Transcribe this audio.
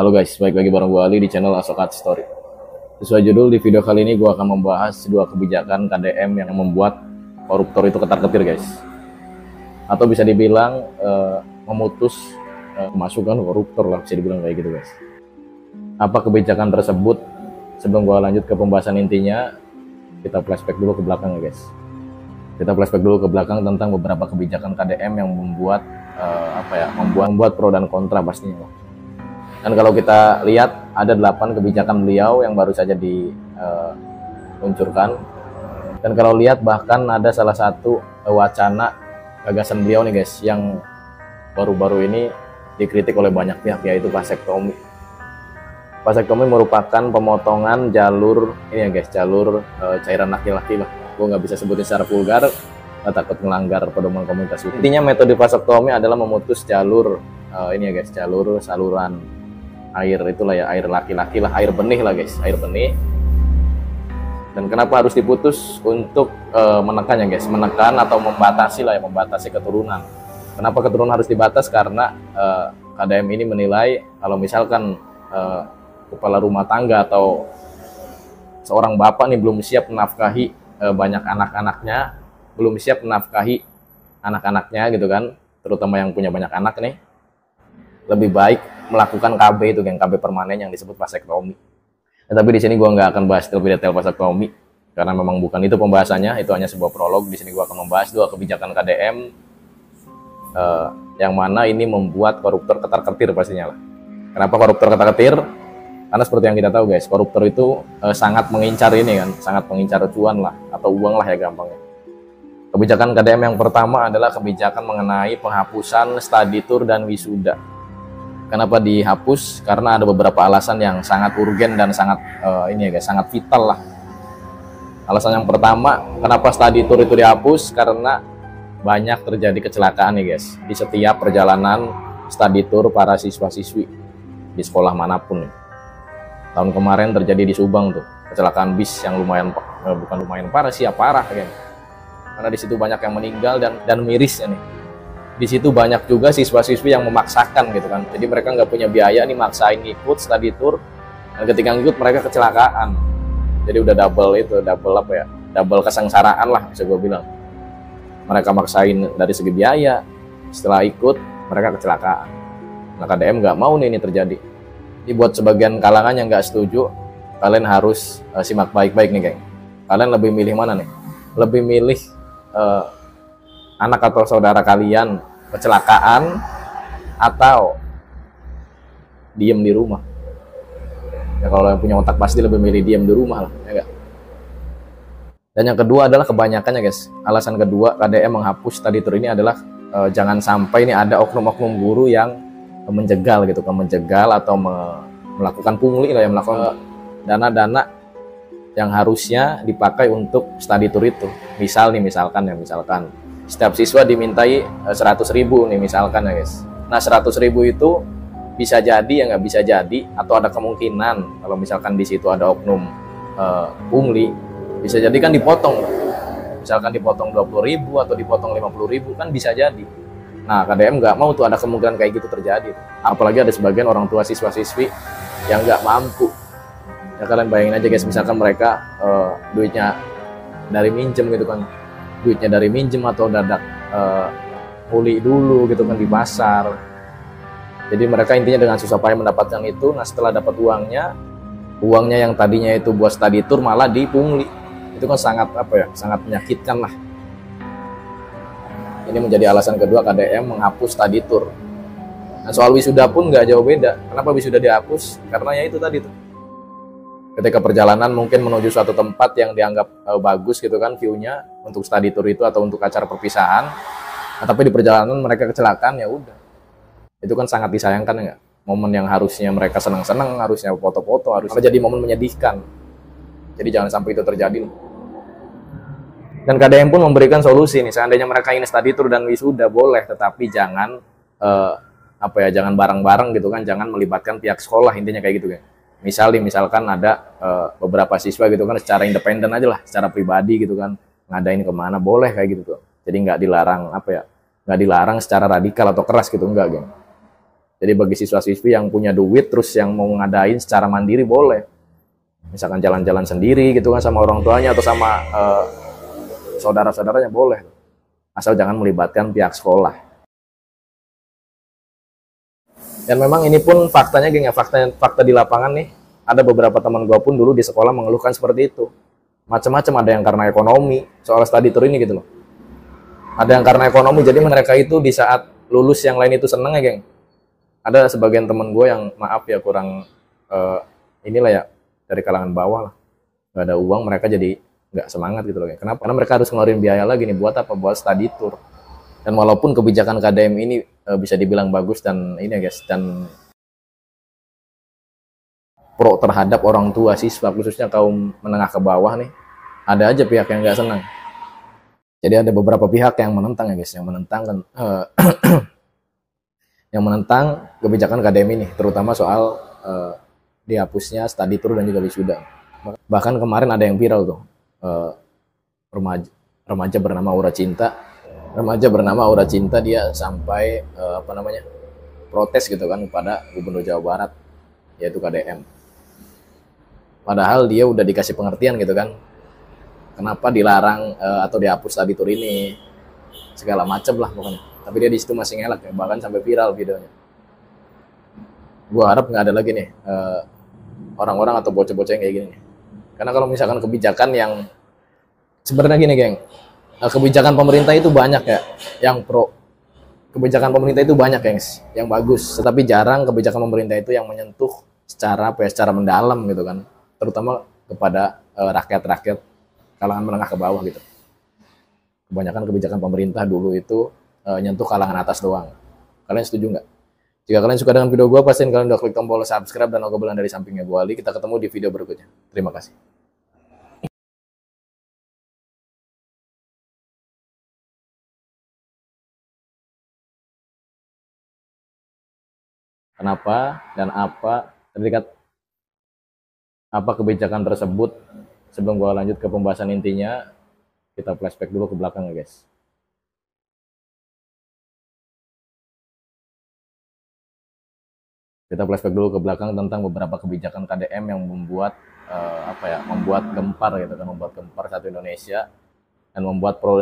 Halo guys, balik lagi bareng gue Ali di channel Asokat Story. Sesuai judul, di video kali ini gue akan membahas dua kebijakan KDM yang membuat koruptor itu ketar-ketir guys. Atau bisa dibilang memutus masukan koruptor lah, bisa dibilang kayak gitu guys. Apa kebijakan tersebut? Sebelum gue lanjut ke pembahasan intinya, kita flashback dulu ke belakang ya guys. Kita flashback dulu ke belakang tentang beberapa kebijakan KDM yang membuat membuat pro dan kontra pastinya. Dan kalau kita lihat ada 8 kebijakan beliau yang baru saja diluncurkan. Dan kalau lihat bahkan ada salah satu wacana gagasan beliau nih guys yang baru-baru ini dikritik oleh banyak pihak, yaitu vasektomi. Vasektomi merupakan pemotongan jalur ini ya guys, jalur cairan laki-laki lah. Gue nggak bisa sebutin secara vulgar, takut melanggar pedoman komunitas hukum. Intinya metode vasektomi adalah memutus jalur ini ya guys, jalur saluran air itulah ya, air laki-laki lah, air benih lah guys, air benih. Dan kenapa harus diputus? Untuk menekan ya guys, menekan atau membatasi lah ya, membatasi keturunan. Kenapa keturunan harus dibatas? Karena KDM ini menilai kalau misalkan kepala rumah tangga atau seorang bapak nih belum siap menafkahi banyak anak-anaknya, belum siap menafkahi anak-anaknya gitu kan, terutama yang punya banyak anak nih, lebih baik melakukan KB itu yang KB permanen yang disebut vasektomi. Tapi di sini gua nggak akan bahas lebih detail vasektomi karena memang bukan itu pembahasannya, itu hanya sebuah prolog. Di sini gua akan membahas dua kebijakan KDM yang mana ini membuat koruptor ketar-ketir pastinya lah. Kenapa koruptor ketar-ketir? Karena seperti yang kita tahu guys, koruptor itu sangat mengincar ini kan, sangat mengincar cuan lah atau uang lah ya gampangnya. Kebijakan KDM yang pertama adalah kebijakan mengenai penghapusan study tour dan wisuda. Kenapa dihapus? Karena ada beberapa alasan yang sangat urgen dan sangat ini ya guys, sangat vital lah. Alasan yang pertama, kenapa study tour itu dihapus? Karena banyak terjadi kecelakaan nih guys di setiap perjalanan study tour para siswa-siswi di sekolah manapun nih. Tahun kemarin terjadi di Subang tuh kecelakaan bis yang lumayan bukan lumayan parah sih ya, parah kan. Karena di situ banyak yang meninggal dan mirisnya nih. Di situ banyak juga siswa-siswi yang memaksakan gitu kan. Jadi mereka nggak punya biaya nih, maksain ikut study tour. Dan ketika ngikut mereka kecelakaan. Jadi udah double kesengsaraan lah bisa gue bilang. Mereka maksain dari segi biaya, setelah ikut mereka kecelakaan. Nah KDM nggak mau nih ini terjadi. Ini buat sebagian kalangan yang nggak setuju, kalian harus simak baik-baik nih geng. Kalian lebih milih mana nih? Lebih milih anak atau saudara kalian kecelakaan atau diem di rumah? Ya kalau yang punya otak pasti lebih milih diem di rumah lah, ya gak? Dan yang kedua adalah kebanyakannya guys, alasan kedua KDM menghapus study tour ini adalah jangan sampai ini ada oknum-oknum guru yang menjegal gitu kan, menjegal atau melakukan pungli lah, yang melakukan dana-dana yang harusnya dipakai untuk study tour itu. Misalkan setiap siswa dimintai 100.000 nih misalkan ya guys. Nah 100.000 itu bisa jadi ya nggak bisa jadi, atau ada kemungkinan kalau misalkan di situ ada oknum pungli, bisa jadi kan dipotong. Misalkan dipotong 20.000 atau dipotong 50.000 kan bisa jadi. Nah KDM nggak mau tuh ada kemungkinan kayak gitu terjadi. Apalagi ada sebagian orang tua siswa-siswi yang nggak mampu. Ya kalian bayangin aja guys, misalkan mereka duitnya dari minjem gitu kan, duitnya dari minjem atau dadak uli dulu gitu kan di pasar. Jadi mereka intinya dengan susah payah mendapatkan itu. Nah setelah dapat uangnya yang tadinya itu buat study tour malah dipungli. Itu kan sangat sangat menyakitkan lah. Ini menjadi alasan kedua KDM menghapus study tour. Nah soal wisuda pun nggak jauh beda. Kenapa wisuda dihapus? Karena ya itu tadi tuh, ketika perjalanan mungkin menuju suatu tempat yang dianggap bagus gitu kan view-nya untuk study tour itu atau untuk acara perpisahan, nah, tapi di perjalanan mereka kecelakaan, ya udah. Itu kan sangat disayangkan ya. Momen yang harusnya mereka senang-senang, harusnya foto-foto, harusnya jadi momen menyedihkan. Jadi jangan sampai itu terjadi. Dan KDM pun memberikan solusi nih, seandainya mereka ini study tour dan wisuda boleh, tetapi jangan jangan bareng-bareng gitu kan, jangan melibatkan pihak sekolah, intinya kayak gitu kan. Misalkan ada beberapa siswa gitu kan secara independen aja lah, secara pribadi gitu kan, ngadain kemana boleh kayak gitu tuh. Jadi nggak dilarang nggak dilarang secara radikal atau keras gitu, enggak geng. Jadi bagi siswa-siswi yang punya duit terus yang mau ngadain secara mandiri boleh. Misalkan jalan-jalan sendiri gitu kan sama orang tuanya atau sama saudara-saudaranya boleh. Asal jangan melibatkan pihak sekolah. Dan memang ini pun faktanya geng ya, fakta di lapangan nih. Ada beberapa teman gue pun dulu di sekolah mengeluhkan seperti itu. Macam-macam, ada yang karena ekonomi, soal study tour ini gitu loh. Ada yang karena ekonomi, jadi mereka itu di saat lulus yang lain itu seneng ya geng. Ada sebagian temen gue yang maaf ya kurang inilah ya, dari kalangan bawah lah, nggak ada uang, mereka jadi nggak semangat gitu loh. Kenapa? Karena mereka harus ngeluarin biaya lagi nih buat apa? Buat study tour. Dan walaupun kebijakan KDM ini bisa dibilang bagus dan ini ya guys, dan pro terhadap orang tua siswa khususnya kaum menengah ke bawah nih, ada aja pihak yang nggak senang. Jadi ada beberapa pihak yang menentang ya guys, yang menentang kan yang menentang kebijakan KDM ini, terutama soal dihapusnya study tour dan juga wisuda. Bahkan kemarin ada yang viral tuh, remaja bernama Aura Cinta, dia sampai protes gitu kan kepada Gubernur Jawa Barat, yaitu KDM. Padahal dia udah dikasih pengertian gitu kan, kenapa dilarang atau dihapus study tour ini, segala macem lah pokoknya. Tapi dia di situ masih ngelak ya, bahkan sampai viral videonya. Gue harap nggak ada lagi nih orang-orang atau bocah-bocah yang kayak gini nih. Karena kalau misalkan kebijakan yang sebenarnya gini geng, kebijakan pemerintah itu banyak ya yang pro, kebijakan pemerintah itu banyak gengs yang bagus, tetapi jarang kebijakan pemerintah itu yang menyentuh secara mendalam gitu kan, terutama kepada rakyat-rakyat kalangan menengah ke bawah gitu. Kebanyakan kebijakan pemerintah dulu itu nyentuh kalangan atas doang. Kalian setuju nggak? Jika kalian suka dengan video gue, pastiin kalian udah klik tombol subscribe dan logo belang dari sampingnya gue Ali. Kita ketemu di video berikutnya. Terima kasih. Kenapa dan apa terdekat apa kebijakan tersebut? Sebelum gue lanjut ke pembahasan intinya, kita flashback dulu ke belakang ya guys. Kita flashback dulu ke belakang tentang beberapa kebijakan KDM yang membuat membuat gempar gitu kan, membuat gempar satu Indonesia dan membuat pro